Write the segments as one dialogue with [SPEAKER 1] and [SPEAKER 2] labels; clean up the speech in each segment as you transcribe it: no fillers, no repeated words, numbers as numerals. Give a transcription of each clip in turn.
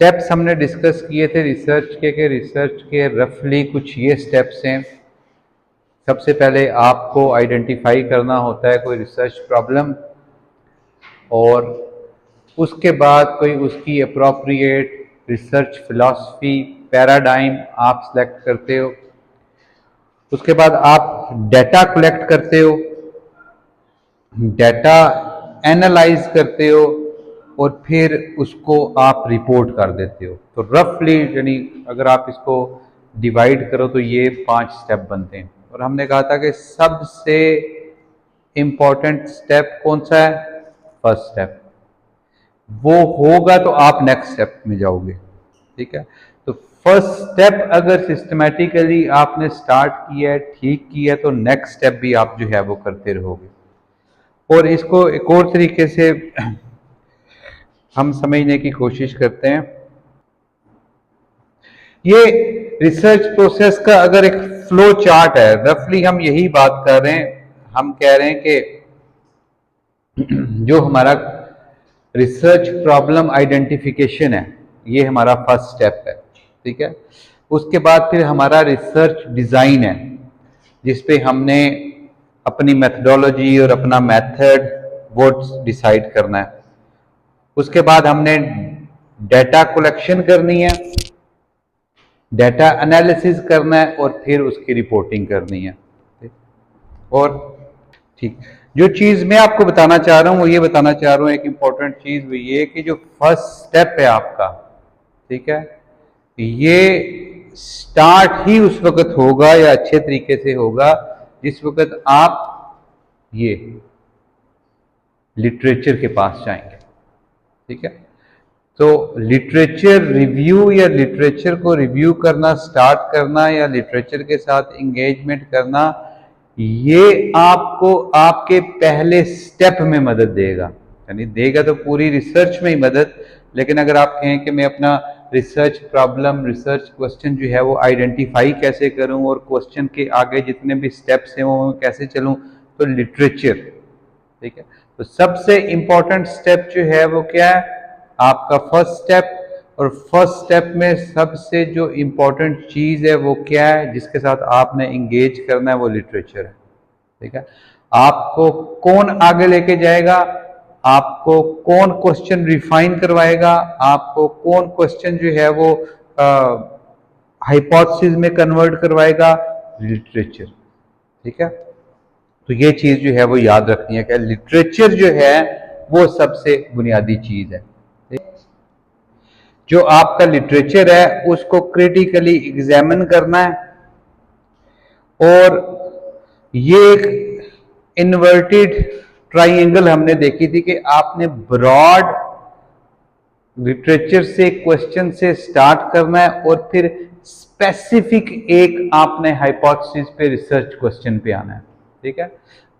[SPEAKER 1] Steps हमने discuss किए थे रिसर्च के रिसर्च के रफली कुछ ये स्टेप्स हैं। सबसे पहले आपको आइडेंटिफाई करना होता है कोई रिसर्च प्रॉब्लम, और उसके बाद कोई उसकी अप्रोप्रिएट रिसर्च फिलॉसफी पैराडाइम आप सेलेक्ट करते हो। उसके बाद आप डेटा कलेक्ट करते हो, डेटा एनालाइज करते हो, और फिर उसको आप रिपोर्ट कर देते हो। तो रफली यानी अगर आप इसको डिवाइड करो तो ये 5 स्टेप बनते हैं। और हमने कहा था कि सबसे इंपॉर्टेंट स्टेप कौन सा है? First step. वो होगा तो आप नेक्स्ट स्टेप में जाओगे। ठीक है, तो फर्स्ट स्टेप अगर सिस्टमैटिकली आपने स्टार्ट किया है, ठीक किया है, तो नेक्स्ट स्टेप भी आप जो है वो करते रहोगे। और इसको एक और तरीके से हम समझने की कोशिश करते हैं। ये रिसर्च प्रोसेस का अगर एक फ्लो चार्ट है, रफली हम यही बात कर रहे हैं। हम कह रहे हैं कि जो हमारा रिसर्च प्रॉब्लम आइडेंटिफिकेशन है, ये हमारा फर्स्ट स्टेप है। ठीक है, उसके बाद फिर हमारा रिसर्च डिजाइन है, जिसपे हमने अपनी मेथडोलॉजी और अपना मेथड वो डिसाइड करना है। उसके बाद हमने डेटा कलेक्शन करनी है, डेटा एनालिसिस करना है, और फिर उसकी रिपोर्टिंग करनी है। और ठीक, जो चीज मैं आपको बताना चाह रहा हूं वो ये बताना चाह रहा हूं, एक इंपॉर्टेंट चीज वो ये कि जो फर्स्ट स्टेप है आपका, ठीक है, ये स्टार्ट ही उस वक्त होगा या अच्छे तरीके से होगा जिस वक्त आप ये लिटरेचर के पास जाएंगे। ठीक है, तो लिटरेचर रिव्यू या लिटरेचर को रिव्यू करना स्टार्ट करना या लिटरेचर के साथ एंगेजमेंट करना, ये आपको आपके पहले स्टेप में मदद देगा। यानी देगा तो पूरी रिसर्च में ही मदद, लेकिन अगर आप कहें कि मैं अपना रिसर्च प्रॉब्लम, रिसर्च क्वेश्चन जो है वो आइडेंटिफाई कैसे करूं और क्वेश्चन के आगे जितने भी स्टेप्स हैं वो मैं कैसे चलूं, तो लिटरेचर। ठीक है, तो सबसे इंपॉर्टेंट स्टेप जो है वो क्या है? आपका फर्स्ट स्टेप। और फर्स्ट स्टेप में सबसे जो इंपॉर्टेंट चीज है वो क्या है जिसके साथ आपने इंगेज करना है? वो लिटरेचर है। ठीक है, आपको कौन आगे लेके जाएगा, आपको कौन क्वेश्चन रिफाइन करवाएगा, आपको कौन क्वेश्चन जो है वो हाइपोथेसिस में कन्वर्ट करवाएगा? लिटरेचर। ठीक है, तो ये चीज जो है वो याद रखनी है कि लिटरेचर जो है वो सबसे बुनियादी चीज है। जो आपका लिटरेचर है उसको क्रिटिकली एग्जामिन करना है। और ये एक इन्वर्टेड ट्राइंगल हमने देखी थी कि आपने ब्रॉड लिटरेचर से क्वेश्चन से स्टार्ट करना है और फिर स्पेसिफिक एक आपने हाइपोथेसिस पे रिसर्च क्वेश्चन पे आना है। ठीक है,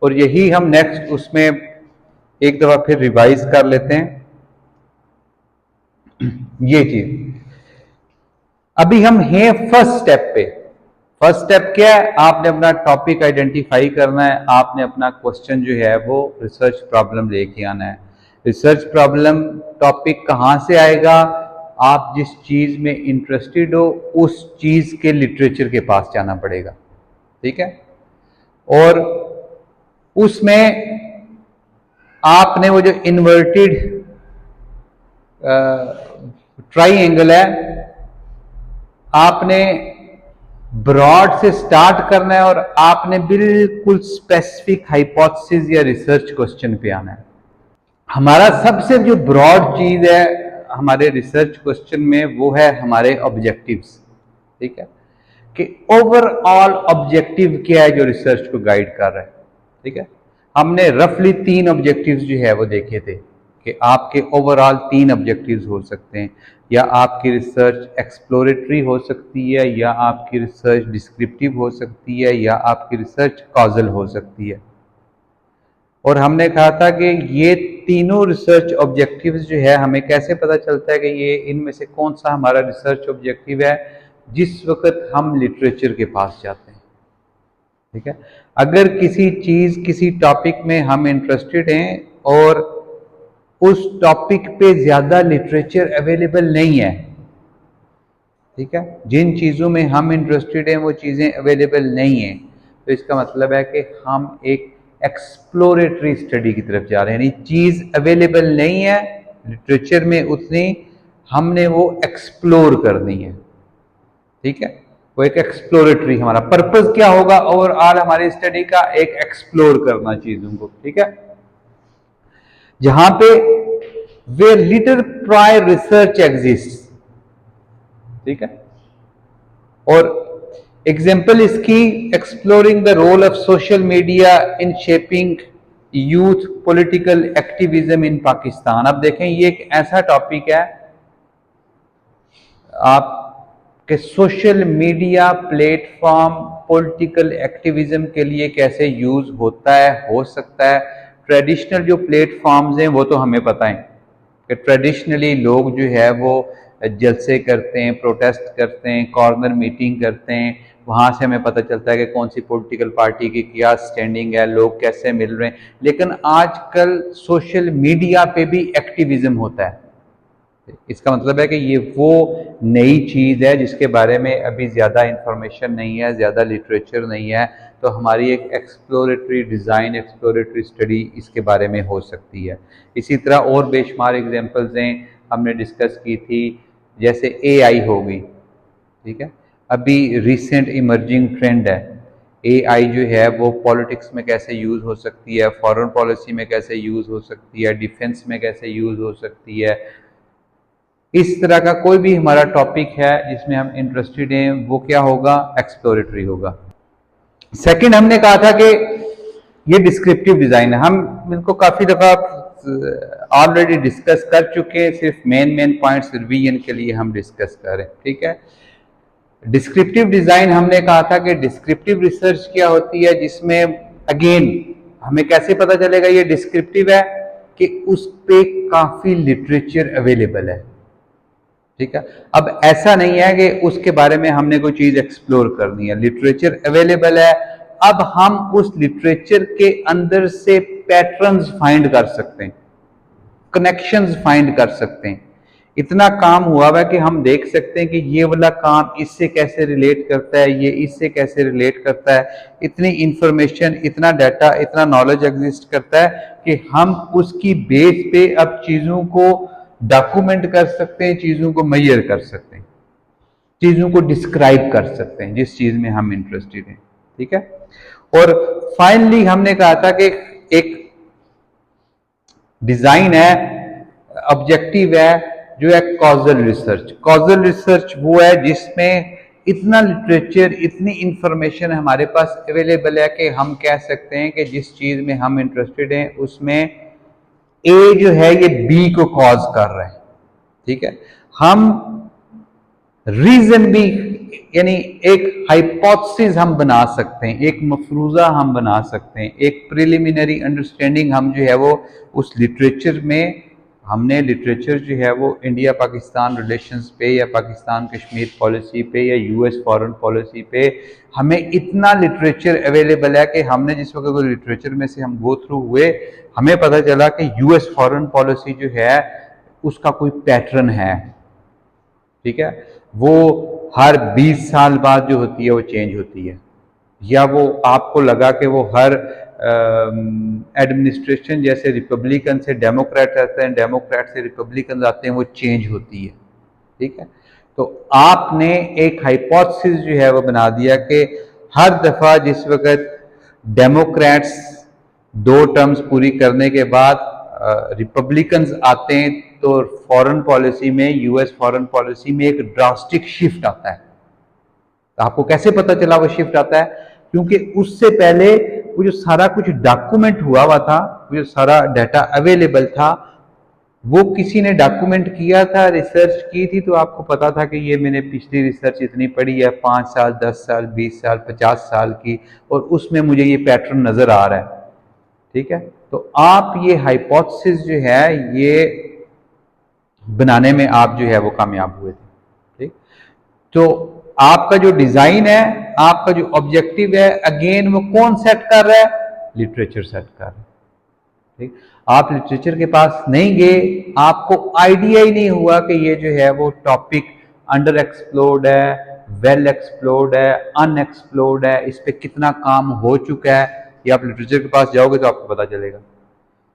[SPEAKER 1] और यही हम नेक्स्ट उसमें एक दफा फिर रिवाइज कर लेते हैं ये चीज। अभी हम हैं फर्स्ट स्टेप पे। फर्स्ट स्टेप क्या है? आपने अपना टॉपिक आइडेंटिफाई करना है, आपने अपना क्वेश्चन जो है वो रिसर्च प्रॉब्लम लेके आना है। रिसर्च प्रॉब्लम टॉपिक कहां से आएगा? आप जिस चीज में इंटरेस्टेड हो उस चीज के लिटरेचर के पास जाना पड़ेगा। ठीक है, और उसमें आपने वो जो इन्वर्टेड ट्राइंगल है, आपने ब्रॉड से स्टार्ट करना है और आपने बिल्कुल स्पेसिफिक हाइपोथेसिस या रिसर्च क्वेश्चन पे आना है। हमारा सबसे जो ब्रॉड चीज है हमारे रिसर्च क्वेश्चन में वो है हमारे ऑब्जेक्टिव्स। ठीक है, कि ओवरऑल ऑब्जेक्टिव क्या है जो रिसर्च को गाइड कर रहा है। ठीक है, हमने रफली 3 ऑब्जेक्टिव्स जो है वो देखे थे कि आपके ओवरऑल 3 ऑब्जेक्टिव्स हो सकते हैं। या आपकी रिसर्च एक्सप्लोरेटरी हो सकती है, या आपकी रिसर्च डिस्क्रिप्टिव हो सकती है, या आपकी रिसर्च कॉजल हो सकती है। और हमने कहा था कि ये तीनों रिसर्च ऑब्जेक्टिव्स जो है हमें कैसे पता चलता है कि ये इनमें से कौन सा हमारा रिसर्च ऑब्जेक्टिव है जिस वक्त हम लिटरेचर के पास जाते हैं। ठीक है, अगर किसी चीज किसी टॉपिक में हम इंटरेस्टेड हैं और उस टॉपिक पे ज्यादा लिटरेचर अवेलेबल नहीं है, ठीक है, जिन चीज़ों में हम इंटरेस्टेड हैं वो चीज़ें अवेलेबल नहीं हैं, तो इसका मतलब है कि हम एक एक्सप्लोरेटरी स्टडी की तरफ जा रहे हैं, यानी चीज़ अवेलेबल नहीं है लिटरेचर में उतनी, हमने वो एक्सप्लोर करनी है। ठीक है, वो एक एक्सप्लोरेटरी, हमारा पर्पस क्या होगा ओवरऑल हमारी स्टडी का, एक एक्सप्लोर करना चीज़ों को। ठीक है, जहां पे वे लिटिल प्रायर रिसर्च एग्जिस्ट। ठीक है, और एग्जाम्पल इसकी exploring the role of social media in shaping youth political activism in Pakistan. अब देखें, ये एक ऐसा टॉपिक है आप के social media platform political activism के लिए कैसे यूज होता है, हो सकता है। ट्रेडिशनल जो प्लेटफॉर्म्स हैं वो तो हमें पता है कि ट्रेडिशनली लोग जो है वो जलसे करते हैं, प्रोटेस्ट करते हैं, कॉर्नर मीटिंग करते हैं, वहाँ से हमें पता चलता है कि कौन सी पॉलिटिकल पार्टी की क्या स्टैंडिंग है, लोग कैसे मिल रहे हैं। लेकिन आजकल सोशल मीडिया पे भी एक्टिविज्म होता है। इसका मतलब है कि ये वो नई चीज़ है जिसके बारे में अभी ज़्यादा इंफॉर्मेशन नहीं है, ज़्यादा लिटरेचर नहीं है, तो हमारी एक एक्सप्लोरेटरी डिज़ाइन, एक्सप्लोरेटरी स्टडी इसके बारे में हो सकती है। इसी तरह और बेशुमार एग्जांपल्स हैं, हमने डिस्कस की थी, जैसे एआई हो गई। ठीक है, अभी रिसेंट इमर्जिंग ट्रेंड है, एआई जो है वो पॉलिटिक्स में कैसे यूज़ हो सकती है, फॉरेन पॉलिसी में कैसे यूज़ हो सकती है, डिफेंस में कैसे यूज़ हो सकती है। इस तरह का कोई भी हमारा टॉपिक है जिसमें हम इंटरेस्टेड हैं, वो क्या होगा, एक्सप्लोरेटरी होगा। सेकंड, हमने कहा था कि ये डिस्क्रिप्टिव डिजाइन है, हम इनको काफी दफा ऑलरेडी डिस्कस कर चुके हैं, सिर्फ मेन पॉइंट्स रिवीजन के लिए हम डिस्कस कर रहे हैं। ठीक है, डिस्क्रिप्टिव डिजाइन हमने कहा था कि डिस्क्रिप्टिव रिसर्च क्या होती है, जिसमें अगेन हमें कैसे पता चलेगा ये डिस्क्रिप्टिव है, कि उस पे काफी लिटरेचर अवेलेबल है। ठीक है, अब ऐसा नहीं है कि उसके बारे में हमने कोई चीज एक्सप्लोर करनी है, लिटरेचर अवेलेबल है, अब हम उस लिटरेचर के अंदर से पैटर्न्स फाइंड कर सकते हैं, कनेक्शंस फाइंड कर सकते हैं। इतना काम हुआ है कि हम देख सकते हैं कि ये वाला काम इससे कैसे रिलेट करता है, ये इससे कैसे रिलेट करता है। इतनी इंफॉर्मेशन, इतना डाटा, इतना नॉलेज एग्जिस्ट करता है कि हम उसकी बेस पे अब चीजों को डॉक्यूमेंट कर सकते हैं, चीजों को मेजर कर सकते हैं, चीजों को डिस्क्राइब कर सकते हैं जिस चीज में हम इंटरेस्टेड हैं। ठीक है, और फाइनली हमने कहा था कि एक डिजाइन है, ऑब्जेक्टिव है, जो है कॉजल रिसर्च। कॉजल रिसर्च वो है जिसमें इतना लिटरेचर, इतनी इंफॉर्मेशन हमारे पास अवेलेबल है कि हम कह सकते हैं कि जिस चीज में हम इंटरेस्टेड हैं उसमें ए जो है ये बी को कॉज कर रहा है। ठीक है, हम रीजन भी, यानी एक हाइपोथेसिस हम बना सकते हैं, एक मफरूजा हम बना सकते हैं, एक प्रिलिमिनरी अंडरस्टैंडिंग हम जो है वो उस लिटरेचर में, हमने लिटरेचर जो है वो इंडिया पाकिस्तान रिलेशंस पे या पाकिस्तान कश्मीर पॉलिसी पे या यूएस फॉरेन पॉलिसी पे, हमें इतना लिटरेचर अवेलेबल है कि हमने जिस वक्त वो लिटरेचर में से हम गो थ्रू हुए, हमें पता चला कि यूएस फॉरेन पॉलिसी जो है उसका कोई पैटर्न है। ठीक है, वो हर 20 साल बाद जो होती है वो चेंज होती है, या वो आपको लगा कि वो हर एडमिनिस्ट्रेशन, जैसे रिपब्लिकन से डेमोक्रेट आते हैं, डेमोक्रेट से रिपब्लिकन आते हैं, वो चेंज होती है। ठीक है, तो आपने एक हाइपोथेसिस जो है वो बना दिया कि हर दफा जिस वक्त डेमोक्रेट्स 2 टर्म्स पूरी करने के बाद रिपब्लिकन्स आते हैं, तो फॉरेन पॉलिसी में, यूएस फॉरेन पॉलिसी में एक ड्रास्टिक शिफ्ट आता है। तो आपको कैसे पता चला वो शिफ्ट आता है? क्योंकि उससे पहले वो जो सारा कुछ डॉक्यूमेंट हुआ था, वो जो सारा डाटा अवेलेबल था, वो किसी ने डॉक्यूमेंट किया था, रिसर्च की थी, तो आपको पता था कि ये मैंने पिछली रिसर्च इतनी पढ़ी है, 5 साल, 10 साल, 20 साल, 50 साल की, और उसमें मुझे ये पैटर्न नजर आ रहा है। ठीक है, तो आप ये हाइपोथेसिस जो है ये बनाने में आप जो है वो कामयाब हुए थे। ठीक, तो आपका जो डिजाइन है, आपका जो ऑब्जेक्टिव है, अगेन वो कौन सेट कर रहा है? लिटरेचर सेट कर रहा है। ठीक, आप लिटरेचर के पास नहीं गए, आपको आइडिया ही नहीं हुआ कि ये जो है वो टॉपिक अंडर एक्सप्लोर्ड है, वेल एक्सप्लोर्ड है, अनएक्सप्लोर्ड है, इस पे कितना काम हो चुका है, ये आप लिटरेचर के पास जाओगे तो आपको पता चलेगा।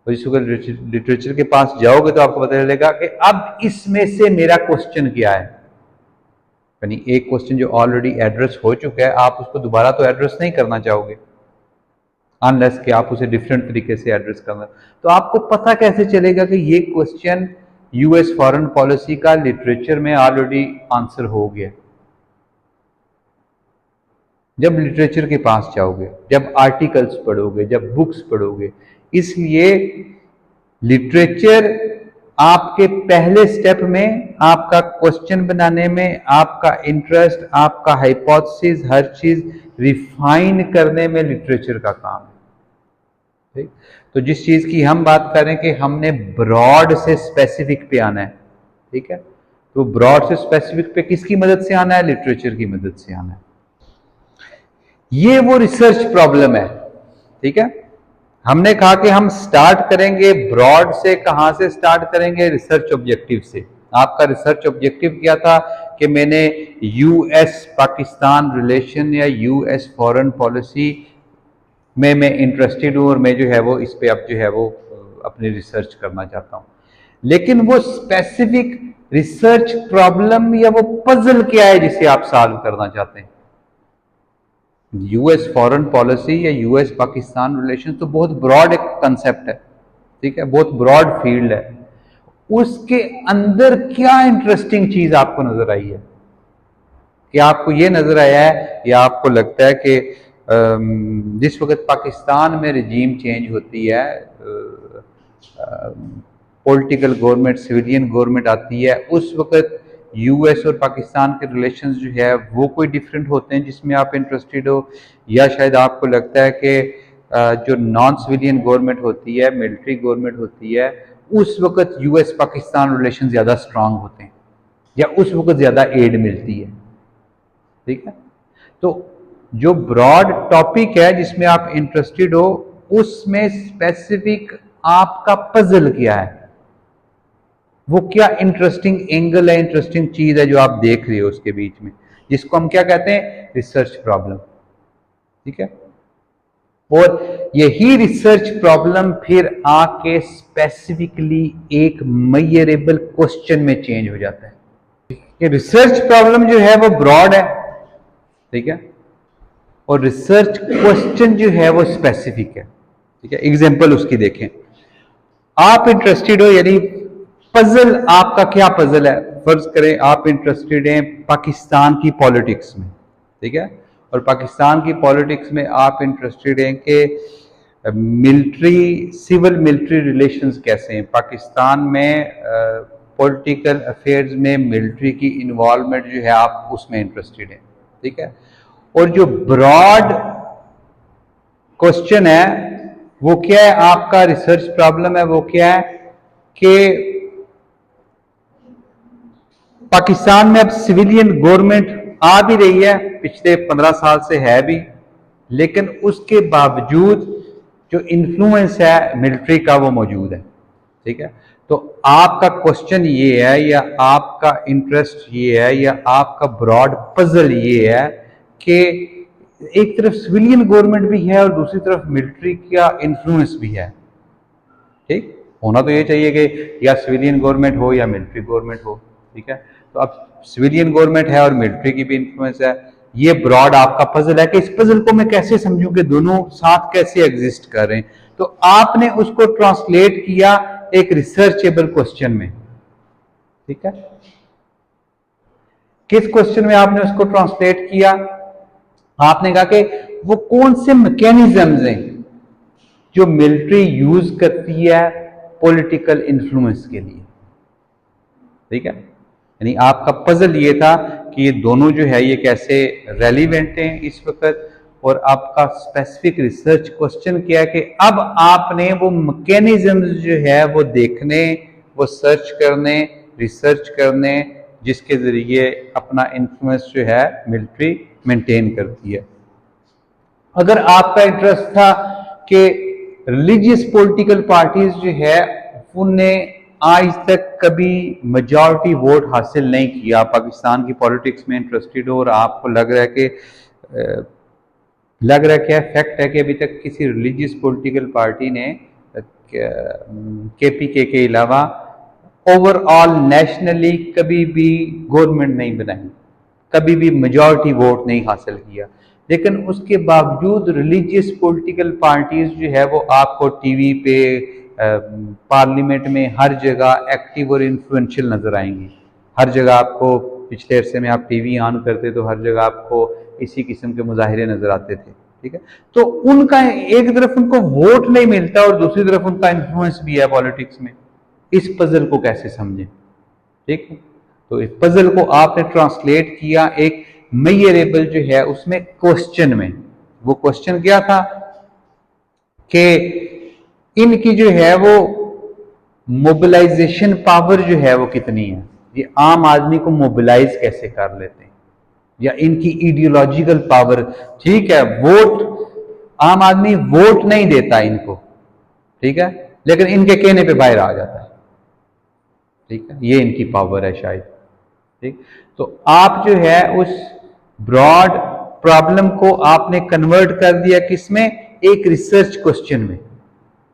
[SPEAKER 1] और जिस वक्त लिटरेचर के पास जाओगे तो आपको पता चलेगा कि अब इसमें से मेरा क्वेश्चन क्या है। यानी एक क्वेश्चन जो ऑलरेडी एड्रेस हो चुका है, आप उसको दोबारा तो एड्रेस नहीं करना चाहोगे, अनलेस कि आप उसे डिफरेंट तरीके से एड्रेस करना। तो आपको पता कैसे चलेगा कि ये क्वेश्चन यूएस फॉरेन पॉलिसी का लिटरेचर में ऑलरेडी आंसर हो गया? जब लिटरेचर के पास जाओगे, जब आर्टिकल्स पढ़ोगे, जब बुक्स पढ़ोगे। इसलिए लिटरेचर आपके पहले स्टेप में, आपका क्वेश्चन बनाने में, आपका इंटरेस्ट, आपका हाइपोथेसिस, हर चीज रिफाइन करने में लिटरेचर का काम है। ठीक? तो जिस चीज की हम बात करें कि हमने ब्रॉड से स्पेसिफिक पे आना है, ठीक है, तो ब्रॉड से स्पेसिफिक पे किसकी मदद से आना है? लिटरेचर की मदद से आना है। ये वो रिसर्च प्रॉब्लम है। ठीक है, हमने कहा कि हम स्टार्ट करेंगे ब्रॉड से। कहां से स्टार्ट करेंगे? रिसर्च ऑब्जेक्टिव से। आपका रिसर्च ऑब्जेक्टिव क्या था कि मैंने यूएस पाकिस्तान रिलेशन या यूएस फॉरेन पॉलिसी में मैं इंटरेस्टेड हूं और मैं जो है वो इस पे अब जो है वो अपनी रिसर्च करना चाहता हूं। लेकिन वो स्पेसिफिक रिसर्च प्रॉब्लम या वो पजल क्या है जिसे आप सॉल्व करना चाहते हैं? यूएस फॉरेन पॉलिसी या यूएस पाकिस्तान रिलेशन तो बहुत ब्रॉड एक कंसेप्ट है, ठीक है, बहुत ब्रॉड फील्ड है। उसके अंदर क्या इंटरेस्टिंग चीज आपको नजर आई है? कि आपको ये नजर आया है या आपको लगता है कि जिस वक्त पाकिस्तान में रजीम चेंज होती है, पॉलिटिकल गवर्नमेंट, सिविलियन गवर्नमेंट आती है, उस वक्त यूएस और पाकिस्तान के रिलेशंस जो है वो कोई डिफरेंट होते हैं जिसमें आप इंटरेस्टेड हो? या शायद आपको लगता है कि जो नॉन सिविलियन गवर्नमेंट होती है, मिलिट्री गवर्नमेंट होती है, उस वक्त यूएस पाकिस्तान रिलेशन ज़्यादा स्ट्रांग होते हैं या उस वक्त ज़्यादा एड मिलती है? ठीक है, तो जो ब्रॉड टॉपिक है जिसमें आप इंटरेस्टेड हो, उसमें स्पेसिफिक आपका पजल क्या है, वो क्या इंटरेस्टिंग एंगल है, इंटरेस्टिंग चीज है जो आप देख रहे हो उसके बीच में, जिसको हम क्या कहते हैं? Research problem. ठीक है, और यही रिसर्च प्रॉब्लम फिर आके स्पेसिफिकली एक मेजरेबल क्वेश्चन में चेंज हो जाता है। कि रिसर्च प्रॉब्लम जो है वो ब्रॉड है, ठीक है, और रिसर्च क्वेश्चन जो है वो स्पेसिफिक है। ठीक है, एग्जांपल उसकी देखें। आप इंटरेस्टेड हो, यानी पजल आपका क्या पजल है? फर्ज करें आप इंटरेस्टेड हैं पाकिस्तान की पॉलिटिक्स में, ठीक है, और पाकिस्तान की पॉलिटिक्स में आप इंटरेस्टेड हैं कि मिलिट्री, सिविल मिलिट्री रिलेशंस कैसे हैं पाकिस्तान में, पॉलिटिकल अफेयर्स में मिलिट्री की इन्वॉल्वमेंट जो है आप उसमें इंटरेस्टेड हैं। ठीक है, और जो ब्रॉड क्वेश्चन है वो क्या है? आपका रिसर्च प्रॉब्लम है वो क्या है कि पाकिस्तान में अब सिविलियन गवर्नमेंट आ भी रही है, पिछले 15 साल से है भी, लेकिन उसके बावजूद जो इन्फ्लुएंस है मिलिट्री का वो मौजूद है। ठीक है, तो आपका क्वेश्चन ये है या आपका इंटरेस्ट ये है या आपका ब्रॉड पजल ये है कि एक तरफ सिविलियन गवर्नमेंट भी है और दूसरी तरफ मिलिट्री का इन्फ्लुएंस भी है। ठीक, होना तो ये चाहिए कि या सिविलियन गवर्नमेंट हो या मिलिट्री गवर्नमेंट हो। ठीक है, तो अब सिविलियन गवर्नमेंट है और मिलिट्री की भी इन्फ्लुएंस है। ये ब्रॉड आपका पजल है कि इस पजल को मैं कैसे समझूं कि दोनों साथ कैसे एग्जिस्ट कर रहे हैं। तो आपने उसको ट्रांसलेट किया एक रिसर्चेबल क्वेश्चन में। ठीक है, किस क्वेश्चन में आपने उसको ट्रांसलेट किया? आपने कहा कि वो कौन से मैकेनिज्म्स हैं जो मिलिट्री यूज करती है पॉलिटिकल इन्फ्लुएंस के लिए। ठीक है, यानी आपका पजल ये था कि ये दोनों जो है ये कैसे रेलिवेंट हैं इस वक्त, और आपका स्पेसिफिक रिसर्च क्वेश्चन क्या है कि अब आपने वो मैकेनिज्म्स जो है वो देखने, वो सर्च करने, रिसर्च करने, जिसके जरिए अपना इन्फ्लुएंस जो है मिलिट्री मेंटेन करती है। अगर आपका इंटरेस्ट था कि रिलीजियस पॉलिटिकल पार्टीज जो है उन्हें आज तक कभी मेजॉरिटी वोट हासिल नहीं किया, पाकिस्तान की पॉलिटिक्स में इंटरेस्टेड हो और आपको लग रहा है कि क्या फैक्ट है कि अभी तक किसी रिलीजियस पॉलिटिकल पार्टी ने केपीके के अलावा ओवरऑल नेशनली कभी भी गवर्नमेंट नहीं बनाई, कभी भी मेजॉरिटी वोट नहीं हासिल किया, लेकिन उसके बावजूद रिलीजियस पॉलिटिकल पार्टीज जो है वो आपको टीवी पे, पार्लियामेंट में हर जगह एक्टिव और इन्फ्लुएंशियल नजर आएंगी। हर जगह आपको, पिछले अरसे में आप टीवी ऑन करते तो हर जगह आपको इसी किस्म के मुजाहिरे नजर आते थे। ठीक है, तो उनका एक तरफ उनको वोट नहीं मिलता और दूसरी तरफ उनका इन्फ्लुएंस भी है पॉलिटिक्स में। इस पजल को कैसे समझें? ठीक है, तो इस पजल को आपने ट्रांसलेट किया एक मेजरेबल जो है उसमें क्वेश्चन में। वो क्वेश्चन क्या था कि इनकी जो है वो मोबिलाइजेशन पावर जो है वो कितनी है, ये आम आदमी को मोबिलाइज कैसे कर लेते हैं, या इनकी आइडियोलॉजिकल पावर। ठीक है, वोट, आम आदमी वोट नहीं देता इनको, ठीक है, लेकिन इनके कहने पे बाहर आ जाता है। ठीक है, ये इनकी पावर है शायद। ठीक, तो आप जो है उस ब्रॉड प्रॉब्लम को आपने कन्वर्ट कर दिया किसमें? एक रिसर्च क्वेश्चन में।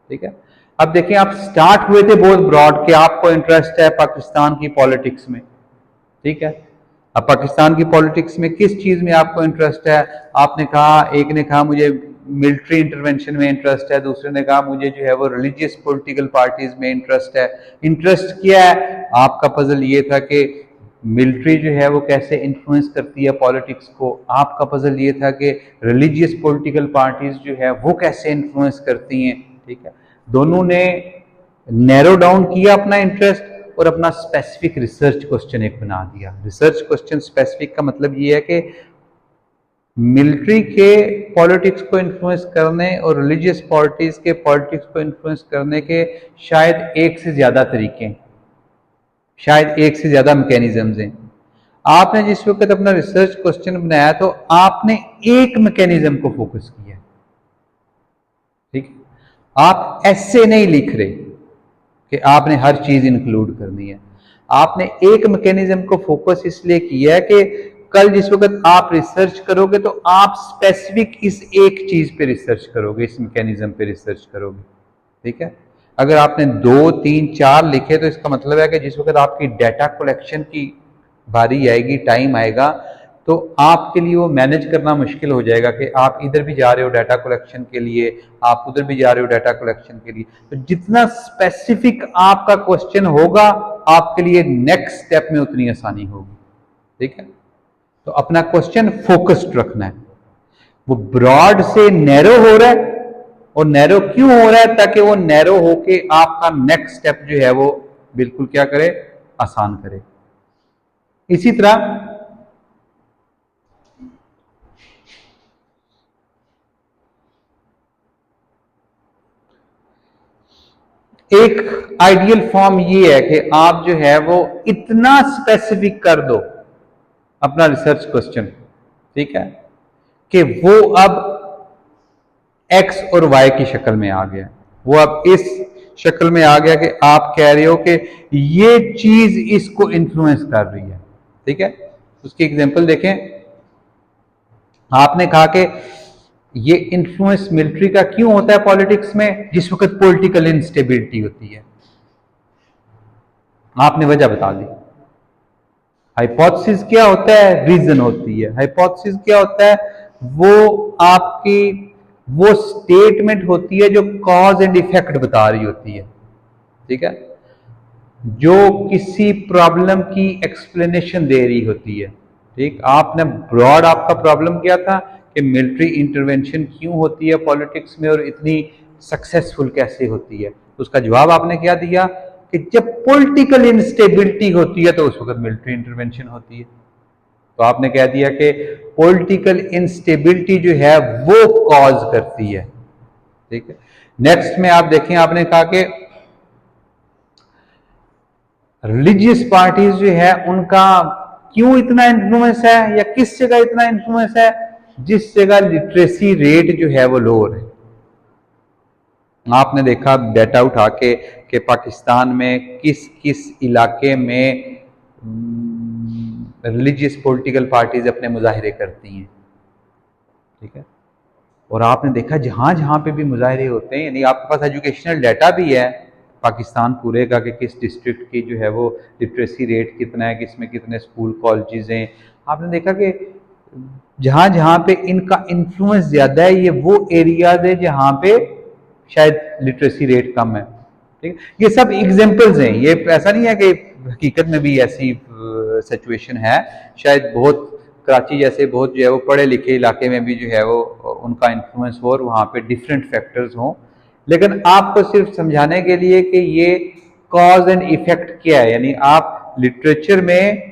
[SPEAKER 1] ठीक है, अब देखिए, आप स्टार्ट हुए थे बहुत ब्रॉड कि आपको इंटरेस्ट है पाकिस्तान की पॉलिटिक्स में। ठीक है, अब पाकिस्तान की पॉलिटिक्स में किस चीज में आपको इंटरेस्ट है? आपने कहा, एक ने कहा मुझे मिलिट्री इंटरवेंशन में इंटरेस्ट है, दूसरे ने कहा मुझे जो है वो रिलीजियस पॉलिटिकल पार्टीज में इंटरेस्ट है। इंटरेस्ट क्या है? आपका पजल ये था कि मिलिट्री जो है वो कैसे इन्फ्लुएंस करती है पॉलिटिक्स को। आपका पजल ये था कि रिलीजियस पॉलिटिकल पार्टीज जो है वो कैसे इन्फ्लुएंस करती हैं। ठीक है, दोनों ने नैरो डाउन किया अपना इंटरेस्ट और अपना स्पेसिफिक रिसर्च क्वेश्चन एक बना दिया। रिसर्च क्वेश्चन स्पेसिफिक का मतलब ये है कि मिलिट्री के पॉलिटिक्स को इन्फ्लुएंस करने और रिलीजियस पार्टीज के पॉलिटिक्स को इन्फ्लुएंस करने के शायद एक से ज्यादा तरीके हैं, शायद एक से ज्यादा मैकेनिज्म्स हैं। आपने जिस वक्त अपना रिसर्च क्वेश्चन बनाया तो आपने एक मैकेनिज्म को फोकस किया। ठीक है, आप ऐसे नहीं लिख रहे कि आपने हर चीज इंक्लूड करनी है। आपने एक मैकेनिज्म को फोकस इसलिए किया है कि कल जिस वक्त आप रिसर्च करोगे तो आप स्पेसिफिक इस एक चीज पे रिसर्च करोगे, इस मैकेनिज्म पे रिसर्च करोगे। ठीक है, अगर आपने 2, 3, 4 लिखे तो इसका मतलब है कि जिस वक्त आपकी डाटा कलेक्शन की बारी आएगी, टाइम आएगा, तो आपके लिए वो मैनेज करना मुश्किल हो जाएगा कि आप इधर भी जा रहे हो डाटा कलेक्शन के लिए, आप उधर भी जा रहे हो डाटा कलेक्शन के लिए। तो जितना स्पेसिफिक आपका क्वेश्चन होगा आपके लिए नेक्स्ट स्टेप में उतनी आसानी होगी। ठीक है, तो अपना क्वेश्चन फोकस्ड रखना है। वो ब्रॉड से नैरो हो रहा है, और नैरो क्यों हो रहा है? ताकि वो नैरो होके आपका नेक्स्ट स्टेप जो है वो बिल्कुल क्या करे? आसान करे। इसी तरह एक आइडियल फॉर्म ये है कि आप जो है वो इतना स्पेसिफिक कर दो अपना रिसर्च क्वेश्चन, ठीक है, कि वो अब एक्स और वाई की शक्ल में आ गया। वो अब इस शक्ल में आ गया कि आप कह रहे हो कि ये चीज इसको इन्फ्लुएंस कर रही है। ठीक है, उसकी एग्जांपल देखें। आपने कहा कि ये इन्फ्लुएंस मिलिट्री का क्यों होता है पॉलिटिक्स में? जिस वक्त पॉलिटिकल इंस्टेबिलिटी होती है। आपने वजह बता दी। हाइपोथेसिस क्या होता है? रीजन होती है। हाइपोथेसिस क्या होता है? वो आपकी वो स्टेटमेंट होती है जो कॉज एंड इफेक्ट बता रही होती है। ठीक है, जो किसी प्रॉब्लम की एक्सप्लेनेशन दे रही होती है। ठीक, आपने ब्रॉड, आपका प्रॉब्लम क्या था कि मिलिट्री इंटरवेंशन क्यों होती है पॉलिटिक्स में और इतनी सक्सेसफुल कैसे होती है। उसका जवाब आपने क्या दिया कि जब पॉलिटिकल इंस्टेबिलिटी होती है तो उस वक्त मिलिट्री इंटरवेंशन होती है। तो आपने कह दिया कि पॉलिटिकल इंस्टेबिलिटी जो है वो कॉज करती है। ठीक है, नेक्स्ट में आप देखें, आपने कहा कि रिलीजियस पार्टीज जो है उनका क्यों इतना इन्फ्लुएंस है, या किस जगह इतना इन्फ्लुएंस है? जिस जगह लिटरेसी रेट जो है वो लोअर है। आपने देखा डाटा उठा के कि पाकिस्तान में किस किस इलाके में रिलीजियस पॉलिटिकल पार्टीज अपने मुजाहिरे करती हैं, ठीक है। और आपने देखा जहां जहां पे भी मुजाहिरे होते हैं, यानी आपके पास एजुकेशनल डाटा भी है पाकिस्तान पूरे का कि किस डिस्ट्रिक्ट की जो है वो लिटरेसी रेट कितना है, किसमें कितने स्कूल कॉलेजेस हैं। आपने देखा कि जहां जहां पे इनका इन्फ्लुएंस ज्यादा है, ये वो एरियाज है जहां पे शायद लिटरेसी रेट कम है, ठीक है। ये सब एग्जांपल्स हैं, ये ऐसा नहीं है कि हकीकत में भी ऐसी सिचुएशन है। शायद बहुत कराची जैसे बहुत जो है वो पढ़े लिखे इलाके में भी जो है वो उनका इन्फ्लुएंस हो और वहाँ पे डिफरेंट फैक्टर्स हों, लेकिन आपको सिर्फ समझाने के लिए कि ये कॉज एंड इफेक्ट क्या है, यानी आप लिटरेचर में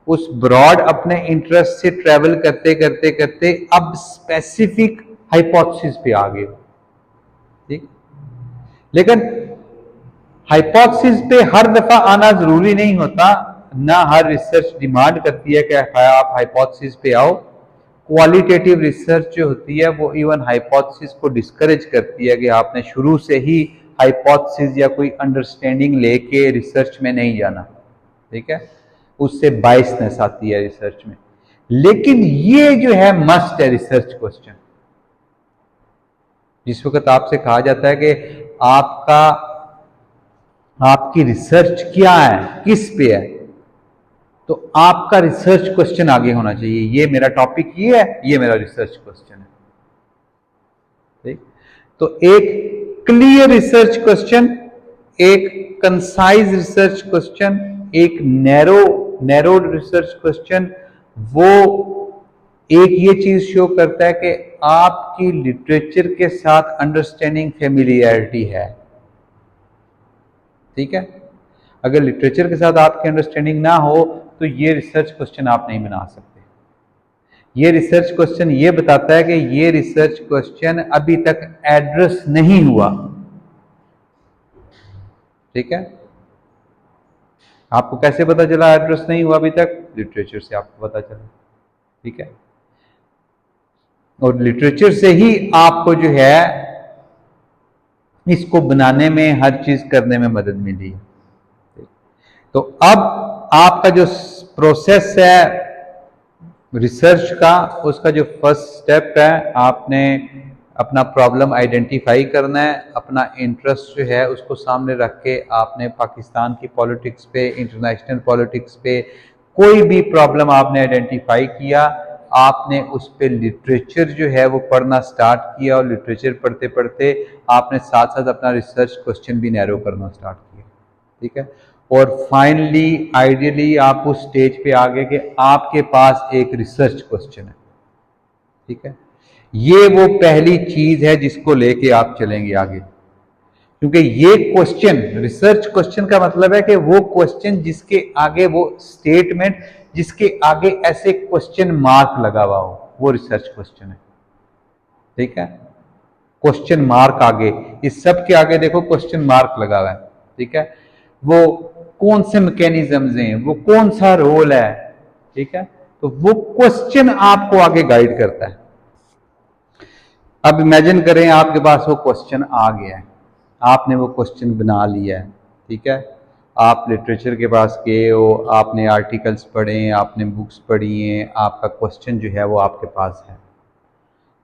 [SPEAKER 1] उस ब्रॉड अपने इंटरेस्ट से ट्रेवल करते करते करते अब स्पेसिफिक हाइपोथेसिस पे आ गए, ठीक। लेकिन हाइपोथेसिस पे हर दफा आना जरूरी नहीं होता, ना हर रिसर्च डिमांड करती है कि आप हाइपोथेसिस पे आओ। क्वालिटेटिव रिसर्च जो होती है वो इवन हाइपोथेसिस को डिस्करेज करती है कि आपने शुरू से ही हाइपोथेसिस या कोई अंडरस्टैंडिंग लेके रिसर्च में नहीं जाना, ठीक है। उससे बायसनेस आती है रिसर्च में। लेकिन ये जो है मस्ट है रिसर्च क्वेश्चन। जिस वक्त आपसे कहा जाता है कि आपकी रिसर्च क्या है, किस पे है, तो आपका रिसर्च क्वेश्चन आगे होना चाहिए। ये मेरा टॉपिक ये है, ये मेरा रिसर्च क्वेश्चन है, ठीक। तो एक क्लियर रिसर्च क्वेश्चन, एक कंसाइज रिसर्च क्वेश्चन, एक नैरो रिसर्च क्वेश्चन, वो एक ये चीज शो करता है कि आपकी लिटरेचर के साथ अंडरस्टैंडिंग फेमिलियरिटी है, ठीक है। अगर लिटरेचर के साथ आपकी अंडरस्टैंडिंग ना हो तो ये रिसर्च क्वेश्चन आप नहीं बना सकते। ये रिसर्च क्वेश्चन ये बताता है कि ये रिसर्च क्वेश्चन अभी तक एड्रेस नहीं हुआ, ठीक है। आपको कैसे पता चला एड्रेस नहीं हुआ अभी तक? लिटरेचर से आपको पता चला, ठीक है। और लिटरेचर से ही आपको जो है इसको बनाने में, हर चीज करने में मदद मिली है। तो अब आपका जो प्रोसेस है रिसर्च का, उसका जो फर्स्ट स्टेप है, आपने अपना प्रॉब्लम आइडेंटिफाई करना है, अपना इंटरेस्ट जो है उसको सामने रख के आपने पाकिस्तान की पॉलिटिक्स पे, इंटरनेशनल पॉलिटिक्स पे कोई भी प्रॉब्लम आपने आइडेंटिफाई किया, आपने उस पे लिटरेचर जो है वो पढ़ना स्टार्ट किया, और लिटरेचर पढ़ते पढ़ते आपने साथ साथ अपना रिसर्च क्वेश्चन भी नैरो करना स्टार्ट किया, ठीक है। और फाइनली आइडियली आप उस स्टेज पे आ गए कि आपके पास एक रिसर्च क्वेश्चन है, ठीक है। ये वो पहली चीज है जिसको लेके आप चलेंगे आगे, क्योंकि ये क्वेश्चन, रिसर्च क्वेश्चन का मतलब है कि वो क्वेश्चन जिसके आगे, वो स्टेटमेंट जिसके आगे ऐसे क्वेश्चन मार्क लगा हुआ हो, वो रिसर्च क्वेश्चन है, ठीक है। क्वेश्चन मार्क आगे, इस सब के आगे देखो क्वेश्चन मार्क लगा हुआ है, ठीक है। वो कौन से मैकेनिज्म्स हैं, वो कौन सा रोल है, ठीक है। तो वो क्वेश्चन आपको आगे गाइड करता है। अब इमेजिन करें आपके पास वो क्वेश्चन आ गया है, आपने वो क्वेश्चन बना लिया है, ठीक है। आप लिटरेचर के पास गए हो, आपने आर्टिकल्स पढ़े हैं, आपने बुक्स पढ़ी हैं, आपका क्वेश्चन जो है वो आपके पास है।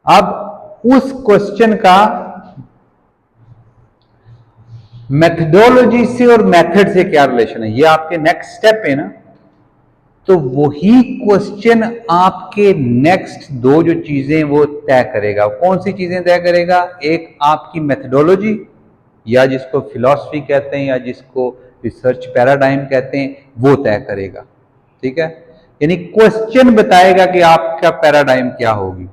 [SPEAKER 1] अब उस क्वेश्चन का मेथडोलॉजी से और मेथड से क्या रिलेशन है, ये आपके नेक्स्ट स्टेप है ना। तो वही क्वेश्चन आपके नेक्स्ट दो जो चीजें वो तय करेगा। कौन सी चीजें तय करेगा? एक आपकी मेथडोलॉजी, या जिसको फिलॉसफी कहते हैं, या जिसको रिसर्च पैराडाइम कहते हैं, वो तय करेगा, ठीक है। यानी क्वेश्चन बताएगा कि आपका पैराडाइम क्या होगी,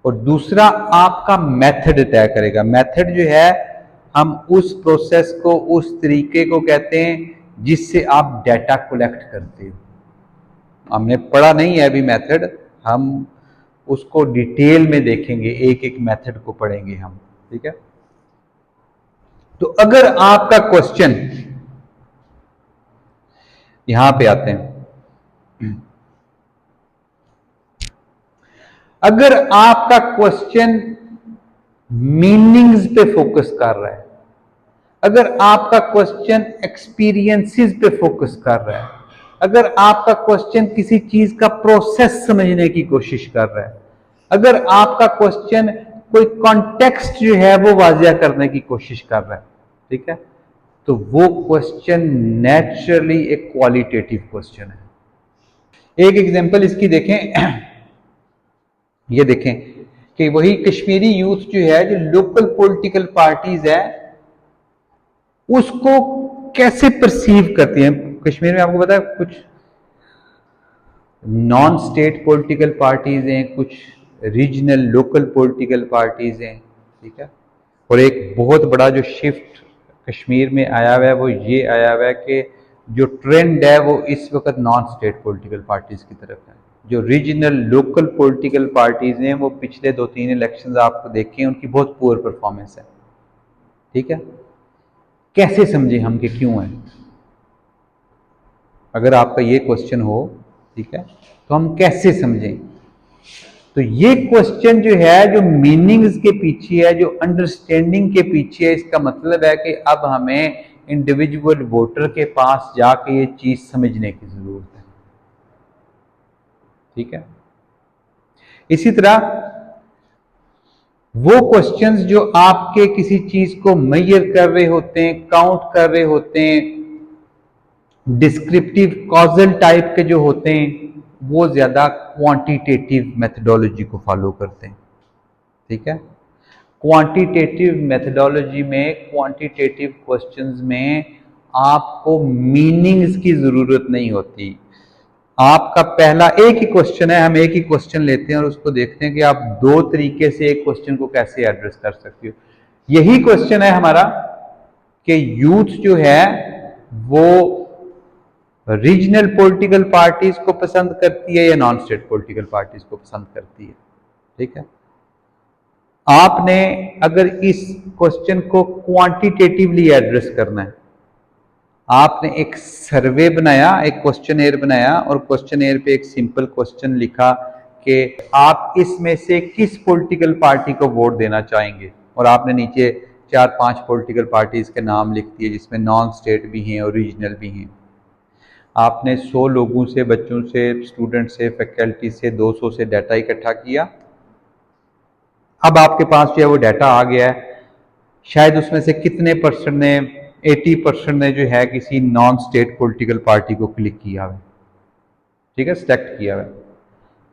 [SPEAKER 1] और दूसरा आपका मेथड तय करेगा। मेथड जो है, हम उस प्रोसेस को, उस तरीके को कहते हैं जिससे आप डाटा कलेक्ट करते हो। हमने पढ़ा नहीं है अभी मेथड, हम उसको डिटेल में देखेंगे, एक एक मेथड को पढ़ेंगे हम, ठीक है। तो अगर आपका क्वेश्चन, यहां पे आते हैं, अगर आपका क्वेश्चन मीनिंग्स पे फोकस कर रहा है, अगर आपका क्वेश्चन एक्सपीरियंसेस पे फोकस कर रहा है, अगर आपका क्वेश्चन किसी चीज का प्रोसेस समझने की कोशिश कर रहा है, अगर आपका क्वेश्चन कोई कॉन्टेक्स्ट जो है वो वाजिया करने की कोशिश कर रहा है, ठीक है, तो वो क्वेश्चन नेचुरली एक क्वालिटेटिव क्वेश्चन है। एक एग्जांपल इसकी देखें, ये देखें कि वही कश्मीरी यूथ जो है, जो लोकल पॉलिटिकल पार्टीज है, उसको कैसे परसीव करती हैं। कश्मीर में आपको पता है कुछ नॉन स्टेट पॉलिटिकल पार्टीज हैं, कुछ रीजनल लोकल पॉलिटिकल पार्टीज हैं, ठीक है, और एक बहुत बड़ा जो शिफ्ट कश्मीर में आया हुआ है वो ये आया हुआ है कि जो ट्रेंड है वो इस वक्त नॉन स्टेट पॉलिटिकल पार्टीज की तरफ है। जो रीजनल लोकल पॉलिटिकल पार्टीज हैं वो पिछले 2-3 इलेक्शंस आपको देखें, उनकी बहुत पुअर परफॉर्मेंस है, ठीक है। कैसे समझें हम कि क्यों है? अगर आपका ये क्वेश्चन हो, ठीक है, तो हम कैसे समझें? तो ये क्वेश्चन जो है, जो मीनिंग्स के पीछे है, जो अंडरस्टैंडिंग के पीछे है, इसका मतलब है कि अब हमें इंडिविजुअल वोटर के पास जाके ये चीज समझने की जरूरत है, ठीक है। इसी तरह वो क्वेश्चंस जो आपके किसी चीज को मेजर कर रहे होते हैं, काउंट कर रहे होते हैं, डिस्क्रिप्टिव कॉजल टाइप के जो होते हैं, वो ज्यादा क्वांटिटेटिव मेथडोलॉजी को फॉलो करते हैं, ठीक है। क्वांटिटेटिव मेथडोलॉजी में, क्वांटिटेटिव क्वेश्चंस में आपको मीनिंग्स की जरूरत नहीं होती। आपका पहला एक ही क्वेश्चन है, हम एक ही क्वेश्चन लेते हैं और उसको देखते हैं कि आप दो तरीके से एक क्वेश्चन को कैसे एड्रेस कर सकते हो। यही क्वेश्चन है हमारा कि यूथ जो है वो रीजनल पॉलिटिकल पार्टीज को पसंद करती है या नॉन स्टेट पॉलिटिकल पार्टीज को पसंद करती है, ठीक है। आपने अगर इस क्वेश्चन को क्वांटिटेटिवली एड्रेस करना है, आपने एक सर्वे बनाया, एक क्वेश्चनेयर बनाया और क्वेश्चनेयर पे एक सिंपल क्वेश्चन लिखा कि आप इसमें से किस पॉलिटिकल पार्टी को वोट देना चाहेंगे, और आपने नीचे 4-5 पॉलिटिकल पार्टीज के नाम लिख दिए जिसमें नॉन स्टेट भी हैं और रीजनल भी हैं। आपने 100 लोगों से, बच्चों से, स्टूडेंट से, फैकल्टी से, 200 से डाटा इकट्ठा किया। अब आपके पास जो है वो डाटा आ गया है, शायद उसमें से कितने परसेंट ने, 80% ने जो है किसी नॉन स्टेट पॉलिटिकल पार्टी को क्लिक किया है, ठीक है, सेलेक्ट किया है।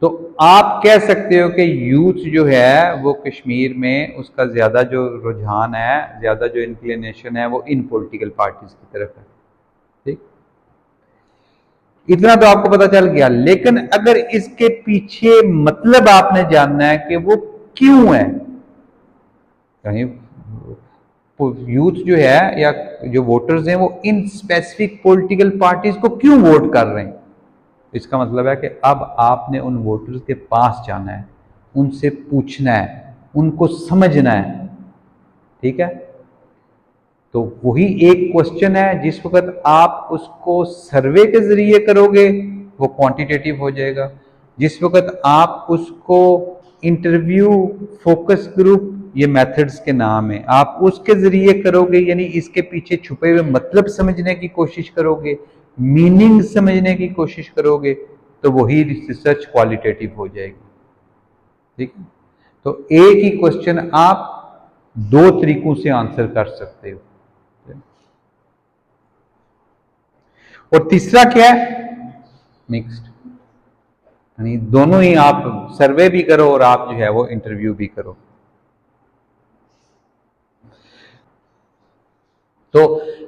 [SPEAKER 1] तो आप कह सकते हो कि यूथ जो है वो कश्मीर में उसका ज्यादा जो रुझान है, ज्यादा जो इंक्लिनेशन है वो इन पॉलिटिकल पार्टीज की तरफ है, ठीक। इतना तो आपको पता चल गया, लेकिन अगर इसके पीछे मतलब आपने जानना है कि वो क्यों है, कहीं यूथ जो है या जो वोटर्स हैं वो इन स्पेसिफिक पॉलिटिकल पार्टीज को क्यों वोट कर रहे हैं, इसका मतलब है कि अब आपने उन वोटर्स के पास जाना है, उनसे पूछना है, उनको समझना है, ठीक है। तो वही एक क्वेश्चन है, जिस वक्त आप उसको सर्वे के जरिए करोगे वो क्वांटिटेटिव हो जाएगा, जिस वक्त आप उसको इंटरव्यू, फोकस ग्रुप, ये मेथड्स के नाम है, आप उसके जरिए करोगे, यानी इसके पीछे छुपे हुए मतलब समझने की कोशिश करोगे, मीनिंग समझने की कोशिश करोगे, तो वही रिसर्च क्वालिटेटिव हो जाएगी, ठीक है। तो एक ही क्वेश्चन आप दो तरीकों से आंसर कर सकते हो। और तीसरा क्या है? मिक्स्ड, यानी दोनों ही, आप सर्वे भी करो और आप जो है वो इंटरव्यू भी करो। तो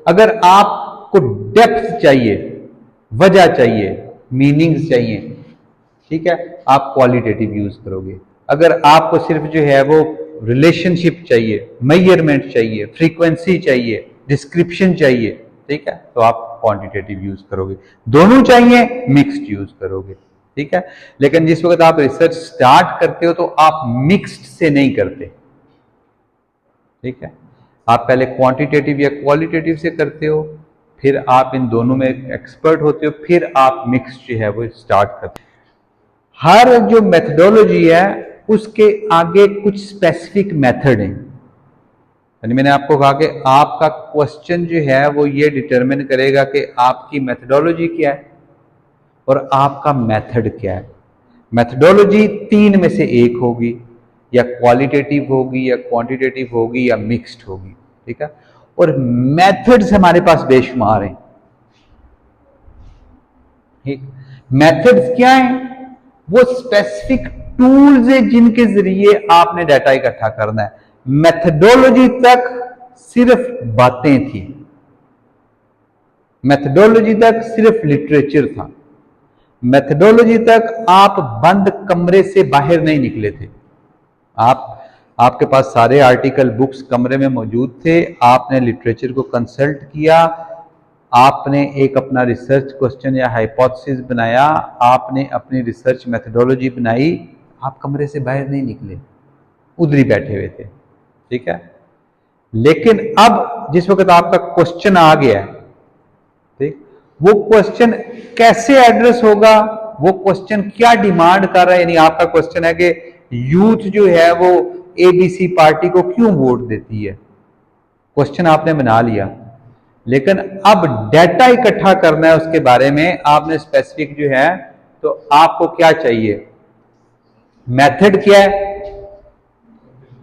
[SPEAKER 1] अगर आपको डेप्थ चाहिए, वजह चाहिए, मीनिंग्स चाहिए, ठीक है, आप क्वालिटेटिव यूज करोगे। अगर आपको सिर्फ जो है वो रिलेशनशिप चाहिए, मेजरमेंट चाहिए, फ्रीक्वेंसी चाहिए, डिस्क्रिप्शन चाहिए, ठीक है, तो आप क्वांटिटेटिव यूज करोगे। दोनों चाहिए, मिक्स्ड यूज करोगे, ठीक है। लेकिन जिस वक्त आप रिसर्च स्टार्ट करते हो तो आप मिक्स्ड से नहीं करते, ठीक है। आप पहले क्वांटिटेटिव या क्वालिटेटिव से करते हो, फिर आप इन दोनों में एक्सपर्ट होते हो, फिर आप मिक्स जो है वो स्टार्ट करते हो। हर जो मेथडोलॉजी है उसके आगे कुछ स्पेसिफिक मेथड है। यानी मैंने आपको कहा कि आपका क्वेश्चन जो है वो ये डिटरमिन करेगा कि आपकी मेथडोलॉजी क्या है और आपका मेथड क्या है। मेथडोलॉजी तीन में से एक होगी, या क्वालिटेटिव होगी, या क्वांटिटेटिव होगी, या मिक्स्ड होगी। ठीक है, और मेथड्स हमारे पास बेशुमार हैं। ठीक, मेथड्स क्या हैं? वो स्पेसिफिक टूल्स हैं जिनके जरिए आपने डाटा इकट्ठा करना है। मेथडोलॉजी तक सिर्फ बातें थी, मेथडोलॉजी तक सिर्फ लिटरेचर था, मेथडोलॉजी तक आप बंद कमरे से बाहर नहीं निकले थे। आपके पास सारे आर्टिकल बुक्स कमरे में मौजूद थे, आपने लिटरेचर को कंसल्ट किया, आपने एक अपना रिसर्च क्वेश्चन या हाइपोथेसिस बनाया, आपने अपनी रिसर्च मेथडोलॉजी बनाई, आप कमरे से बाहर नहीं निकले, उधर ही बैठे हुए थे। ठीक है, लेकिन अब जिस वक्त आपका क्वेश्चन आ गया है, ठीक, वो क्वेश्चन कैसे एड्रेस होगा, वो क्वेश्चन क्या डिमांड कर रहा है। यानी आपका क्वेश्चन है कि यूथ जो है वो एबीसी पार्टी को क्यों वोट देती है। क्वेश्चन आपने बना लिया, लेकिन अब डाटा इकट्ठा करना है उसके बारे में, आपने स्पेसिफिक जो है, तो आपको क्या चाहिए, मेथड क्या है,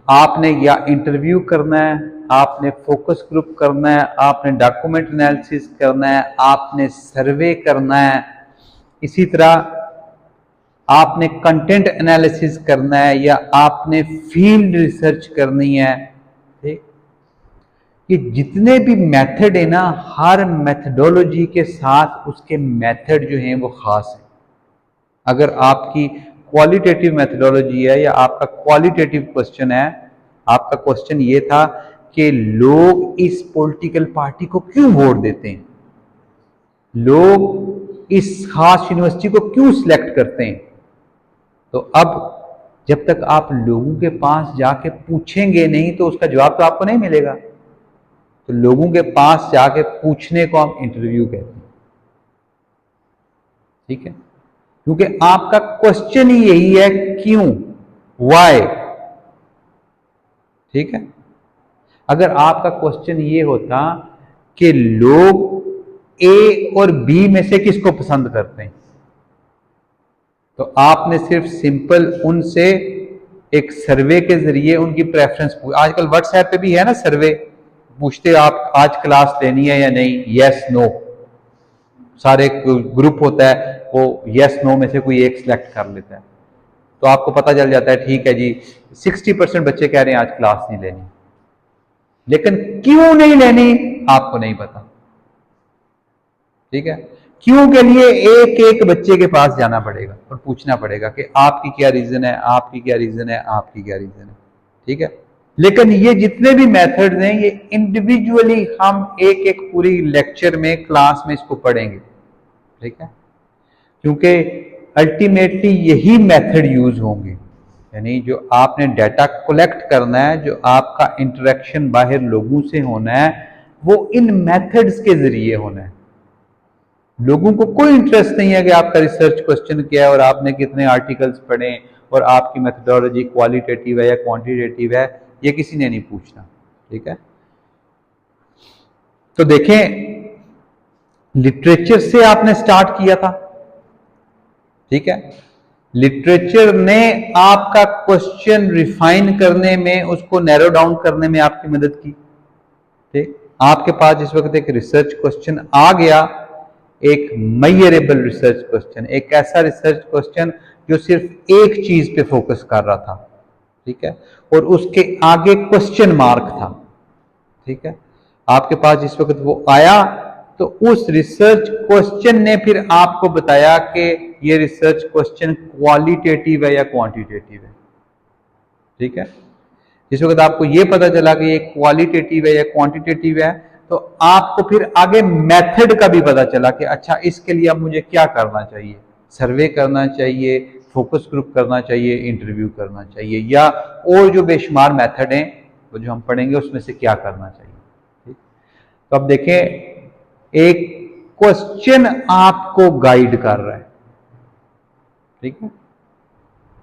[SPEAKER 1] आपने या इंटरव्यू करना है, आपने फोकस ग्रुप करना है, आपने डॉक्यूमेंट एनालिसिस करना है, आपने सर्वे करना है, इसी तरह आपने कंटेंट एनालिसिस करना है, या आपने फील्ड रिसर्च करनी है। ठीक, ये जितने भी मेथड है ना, हर मेथडोलॉजी के साथ उसके मेथड जो हैं वो खास है। अगर आपकी क्वालिटेटिव मेथडोलॉजी है या आपका क्वालिटेटिव क्वेश्चन है, आपका क्वेश्चन ये था कि लोग इस पॉलिटिकल पार्टी को क्यों वोट देते हैं, लोग इस खास यूनिवर्सिटी को क्यों सिलेक्ट करते हैं, तो अब जब तक आप लोगों के पास जाके पूछेंगे नहीं तो उसका जवाब तो आपको नहीं मिलेगा। तो लोगों के पास जाके पूछने को हम इंटरव्यू कहते हैं। ठीक है, क्योंकि आपका क्वेश्चन ही यही है, क्यों, व्हाई। ठीक है, अगर आपका क्वेश्चन ये होता कि लोग ए और बी में से किसको पसंद करते हैं, तो आपने सिर्फ सिंपल उनसे एक सर्वे के जरिए उनकी प्रेफरेंस आजकल व्हाट्सएप पे भी है ना सर्वे, पूछते आप आज क्लास लेनी है या नहीं, यस नो, सारे ग्रुप होता है, वो यस नो में से कोई एक सिलेक्ट कर लेता है, तो आपको पता चल जाता है ठीक है जी 60% बच्चे कह रहे हैं आज क्लास नहीं लेनी, लेकिन क्यों नहीं लेनी आपको नहीं पता। ठीक है, क्यों के लिए एक एक बच्चे के पास जाना पड़ेगा और पूछना पड़ेगा कि आपकी क्या रीजन है, आपकी क्या रीजन है, आपकी क्या रीजन है। ठीक है, लेकिन ये जितने भी मेथड्स हैं ये इंडिविजुअली हम एक एक पूरी लेक्चर में क्लास में इसको पढ़ेंगे। ठीक है, क्योंकि अल्टीमेटली यही मेथड यूज होंगे, यानी जो आपने डाटा कलेक्ट करना है, जो आपका इंटरेक्शन बाहर लोगों से होना है, वो इन मेथड्स के जरिए होना है। लोगों को कोई इंटरेस्ट नहीं है कि आपका रिसर्च क्वेश्चन क्या है और आपने कितने आर्टिकल्स पढ़े और आपकी मेथडोलॉजी क्वालिटेटिव है या क्वांटिटेटिव है, ये किसी ने नहीं पूछना। ठीक है, तो देखें लिटरेचर से आपने स्टार्ट किया था। ठीक है, लिटरेचर ने आपका क्वेश्चन रिफाइन करने में, उसको नैरो डाउन करने में आपकी मदद की। ठीक, आपके पास जिस वक्त एक रिसर्च क्वेश्चन आ गया, एक मेजरेबल रिसर्च क्वेश्चन, एक ऐसा रिसर्च क्वेश्चन जो सिर्फ एक चीज पे फोकस कर रहा था। ठीक है, और उसके आगे क्वेश्चन मार्क था। ठीक है, आपके पास जिस वक्त वो आया तो उस रिसर्च क्वेश्चन ने फिर आपको बताया कि ये रिसर्च क्वेश्चन क्वालिटेटिव है या क्वांटिटेटिव है। ठीक है, जिस वक्त आपको ये पता चला कि ये क्वालिटेटिव है या क्वांटिटेटिव है, तो आपको फिर आगे मेथड का भी पता चला कि अच्छा इसके लिए अब मुझे क्या करना चाहिए, सर्वे करना चाहिए, फोकस ग्रुप करना चाहिए, इंटरव्यू करना चाहिए, या और जो बेशुमार मेथड हैं वो जो हम पढ़ेंगे उसमें से क्या करना चाहिए। ठीक, तो अब देखें एक क्वेश्चन आपको गाइड कर रहा है। ठीक है,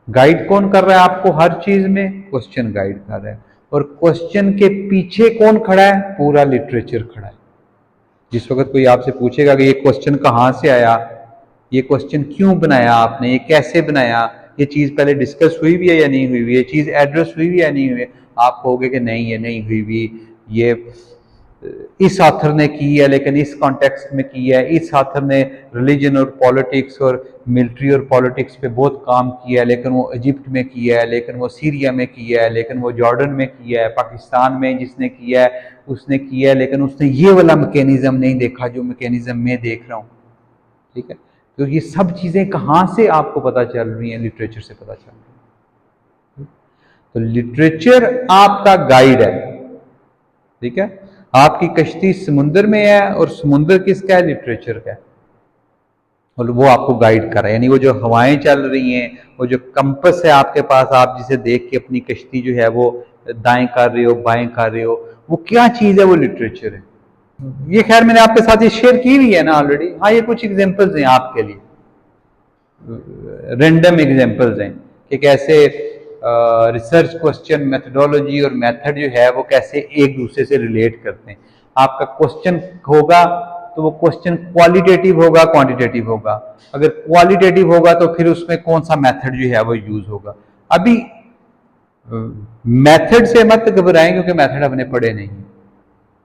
[SPEAKER 1] गाइड कौन कर रहा है आपको हर चीज में? क्वेश्चन गाइड कर रहा है। और क्वेश्चन के पीछे कौन खड़ा है? पूरा लिटरेचर खड़ा है। जिस वक्त कोई आपसे पूछेगा कि ये क्वेश्चन कहाँ से आया, ये क्वेश्चन क्यों बनाया आपने, ये कैसे बनाया, ये चीज पहले डिस्कस हुई भी है या नहीं हुई हुई, ये चीज एड्रेस हुई भी या नहीं हुई, आप कहोगे कि नहीं ये नहीं हुई हुई, ये इस ऑथर ने की है लेकिन इस कॉन्टेक्स्ट में की है, इस ऑथर ने रिलीजन और पॉलिटिक्स और मिलिट्री और पॉलिटिक्स पे बहुत काम किया है लेकिन वो इजिप्ट में किया है, लेकिन वो सीरिया में किया है, लेकिन वो जॉर्डन में किया है, पाकिस्तान में जिसने किया है उसने किया है, लेकिन उसने ये वाला मैकेनिज्म नहीं देखा जो मैकेनिज्म मैं देख रहा हूँ। ठीक है, तो ये सब चीजें कहाँ से आपको पता चल रही हैं? लिटरेचर से पता चल रही है। तो लिटरेचर आपका गाइड है। ठीक है, आपकी कश्ती समुद्र में है और समुद्र किसका है? लिटरेचर का है, और वो आपको गाइड कर रहा है। यानी वो जो हवाएं चल रही हैं, वो जो कंपस है आपके पास, आप जिसे देख के अपनी कश्ती जो है वो दाएं कर रहे हो बाएं कर रहे हो, वो क्या चीज है? वो लिटरेचर है। ये खैर मैंने आपके साथ ये शेयर की हुई है ना ऑलरेडी। हाँ, ये कुछ एग्जांपल्स हैं आपके लिए, रैंडम एग्जांपल्स हैं कि कैसे रिसर्च क्वेश्चन मेथडोलॉजी और मेथड जो है वो कैसे एक दूसरे से रिलेट करते हैं। आपका क्वेश्चन होगा तो वो क्वेश्चन क्वालिटेटिव होगा क्वांटिटेटिव होगा। अगर क्वालिटेटिव होगा तो फिर उसमें कौन सा मेथड जो है वो यूज होगा। अभी मेथड से मत घबराएं क्योंकि मेथड हमने पढ़े नहीं,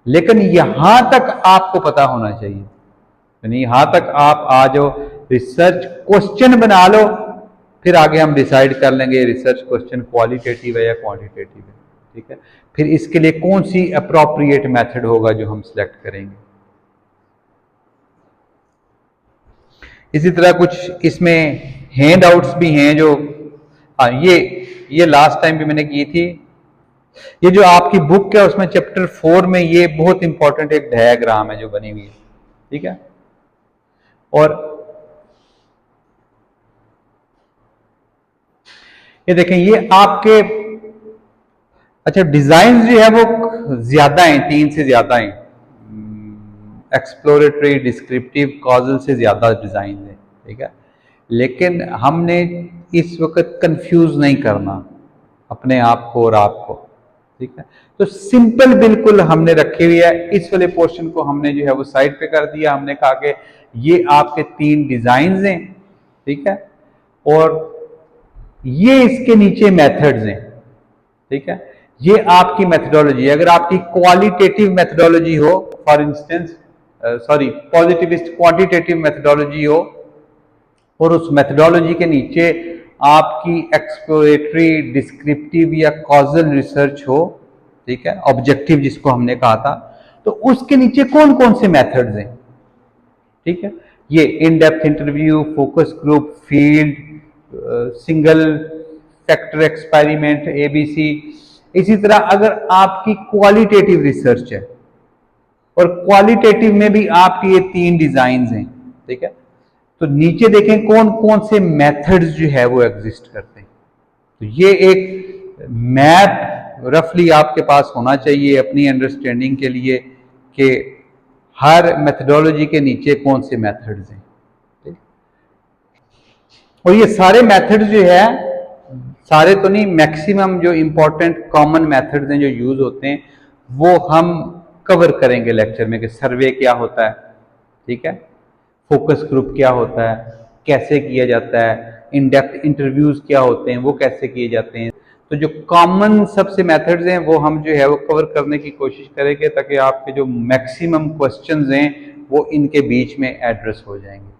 [SPEAKER 1] लेकिन यहां तक आपको पता होना चाहिए। यानी यहां तक आप आ जाओ, रिसर्च क्वेश्चन बना लो, फिर आगे हम डिसाइड कर लेंगे रिसर्च क्वेश्चन क्वालिटेटिव है या क्वांटिटेटिव है। ठीक है, फिर इसके लिए कौन सी अप्रोप्रिएट मेथड होगा जो हम सिलेक्ट करेंगे। इसी तरह कुछ इसमें हैंड आउट्स भी हैं जो, हाँ ये लास्ट टाइम भी मैंने की थी। ये जो आपकी बुक है उसमें चैप्टर 4 में ये बहुत इंपॉर्टेंट एक डायग्राम है जो बनी हुई है। ठीक है, और ये देखें, ये आपके अच्छा डिजाइन जो है वो ज्यादा है, 3 से ज्यादा है, एक्सप्लोरेटरी डिस्क्रिप्टिव कॉजल से ज्यादा डिजाइन है। ठीक है, लेकिन हमने इस वक्त कंफ्यूज नहीं करना अपने आप को और आपको। ठीक है, तो सिंपल बिल्कुल हमने रखे हुए है। इस वाले पोर्शन को हमने जो है वो साइड पे कर दिया। हमने कहा कि ये आपके 3 डिजाइन हैं। ठीक है, और ये इसके नीचे मेथड्स हैं। ठीक है, ये आपकी मेथडोलॉजी। अगर आपकी क्वालिटेटिव मेथडोलॉजी हो, for instance positivist quantitative methodology हो, और उस मेथडोलॉजी के नीचे आपकी एक्सप्लोरेटरी डिस्क्रिप्टिव या कॉजल रिसर्च हो, ठीक है, ऑब्जेक्टिव जिसको हमने कहा था, तो उसके नीचे कौन कौन से मेथड्स हैं। ठीक है, ये in depth interview, focus group, field, single factor experiment, ABC। इसी तरह अगर आपकी क्वालिटेटिव रिसर्च है, और क्वालिटेटिव में भी आपकी ये 3 डिजाइन हैं। ठीक है, तो नीचे देखें कौन कौन से मेथड्स जो है वो एग्जिस्ट करते हैं। तो ये एक मैप रफली आपके पास होना चाहिए अपनी अंडरस्टैंडिंग के लिए कि हर मेथडोलॉजी के नीचे कौन से मेथड्स हैं। और ये सारे मेथड्स जो है, सारे तो नहीं, मैक्सिमम जो इंपॉर्टेंट कॉमन मेथड्स हैं जो यूज होते हैं वो हम कवर करेंगे लेक्चर में कि सर्वे क्या होता है। ठीक है, फोकस ग्रुप क्या होता है, कैसे किया जाता है, इन डेप्थ इंटरव्यूज क्या होते हैं, वो कैसे किए जाते हैं। तो जो कॉमन सबसे मेथड्स हैं वो हम जो है वो कवर करने की कोशिश करेंगे ताकि आपके जो मैक्सिमम क्वेश्चंस हैं वो इनके बीच में एड्रेस हो जाएंगे।